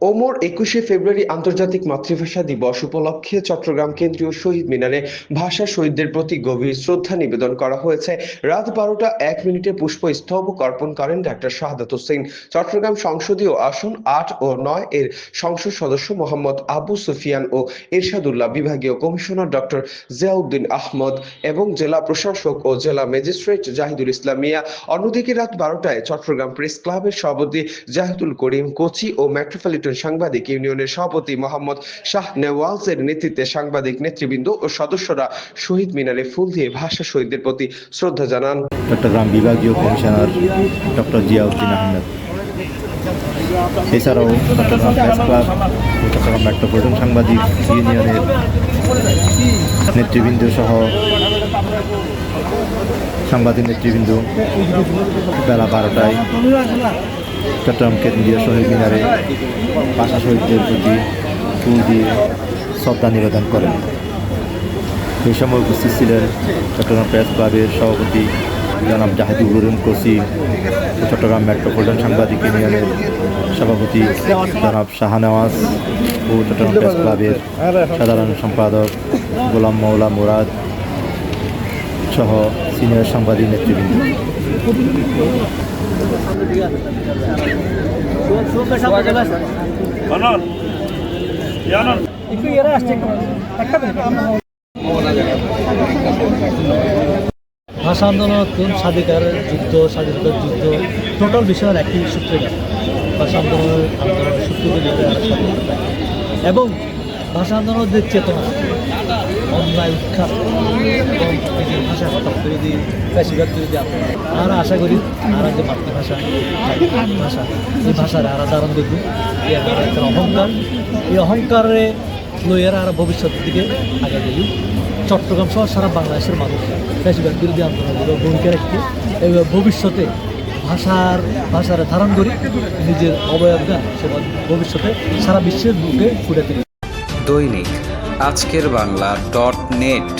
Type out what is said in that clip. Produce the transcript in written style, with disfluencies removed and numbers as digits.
ওমর ২১শে ফেব্রুয়ারি আন্তর্জাতিক মাতৃভাষা দিবস উপলক্ষে চট্টগ্রাম কেন্দ্রীয় শহীদ মিনারে ভাষা শহীদদের প্রতি গভীর শ্রদ্ধা নিবেদন করা হয়েছে। রাত ১২টা ১ মিনিটে পুষ্পস্তবক অর্পণ করেন ডাক্তার শাহাদাত হোসেন। চট্টগ্রাম সংসদীয় আসন ৮ ও ৯ এর সংসদ সদস্য মোহাম্মদ আবু সুফিয়ান ও এরশাদুল্লাহ, বিভাগীয় কমিশনার ডক্টর জিয়াউদ্দিন আহমদ এবং জেলা প্রশাসক ও জেলা ম্যাজিস্ট্রেট জাহিদুল ইসলাম মিয়া। অন্যদিকে রাত ১২টায় চট্টগ্রাম প্রেস ক্লাবের সভাপতি জাহিদুল করিম কোচি ও মেট্রোপলিটন সাংবাদিক ইউনিয়নের সভাপতি মোহাম্মদ শাহ নেওয়াজের নেতৃত্বে সাংবাদিক নেতৃবৃন্দ ও সদস্যরা শহীদ মিনারে ফুল দিয়ে ভাষা শহীদদের প্রতি শ্রদ্ধা জানান। চট্টগ্রাম বিভাগীয় কমিশনার ডক্টর জিয়াউদ্দিন আহমেদ, এছাড়াও চট্টগ্রাম প্রেস ক্লাব ও চট্টগ্রাম মেট্রোপলিটন সাংবাদিক ইউনিয়নের নেতৃবৃন্দ সহ সাংবাদিক নেতৃবৃন্দ বেলা ১২টায় চট্টগ্রাম কেন্দ্রীয় শহীদ মিনারে ভাষা শহীদদের প্রতি ফুল দিয়ে শ্রদ্ধা নিবেদন করেন। এই সময় উপস্থিত ছিলেন চট্টগ্রাম প্রেস ক্লাবের সভাপতি জনাব জাহিদুল করিম কোচি, চট্টগ্রাম মেট্রোপলিটন সাংবাদিক ইউনিয়নের সভাপতি জনাব শাহ নেওয়াজ ও চট্টগ্রাম প্রেস ক্লাবের সাধারণ সম্পাদক গোলাম মৌলা মুরাদ সহ সিনিয়র সাংবাদিক নেতৃবৃন্দ। ভাষা আন্দোলন স্বাধিকার যুদ্ধ, স্বাধীনতার যুদ্ধ, টোটাল বিষয়ের একটি সূত্রে ভাষা আন্দোলনের সূত্রগুলি এবং ভাষা আন্দোলনের চেতনা, অন্যায় উৎখাত এবং ভাষা কথা বিরোধী, পেশিবাদ বিরোধী আন্দোলন। আমরা আশা করি আর যে মাতৃভাষা ভাষা, এই ভাষার আর ধারণ দেখব, একটা অহংকার, এই অহংকারে লইয়ারা আর ভবিষ্যতের দিকে আগে গেল। চট্টগ্রাম সহ সারা বাংলাদেশের মানুষ পেশিবাদ বিরোধী আন্দোলনগুলো ভূমিকা রাখতে এবং ভবিষ্যতে ভাষার ধারণ করি নিজের অবয়বজ্ঞান সমাজ ভবিষ্যতে সারা বিশ্বের বুকে ফুটে তুলি। দৈনিক আজকের বাংলা .net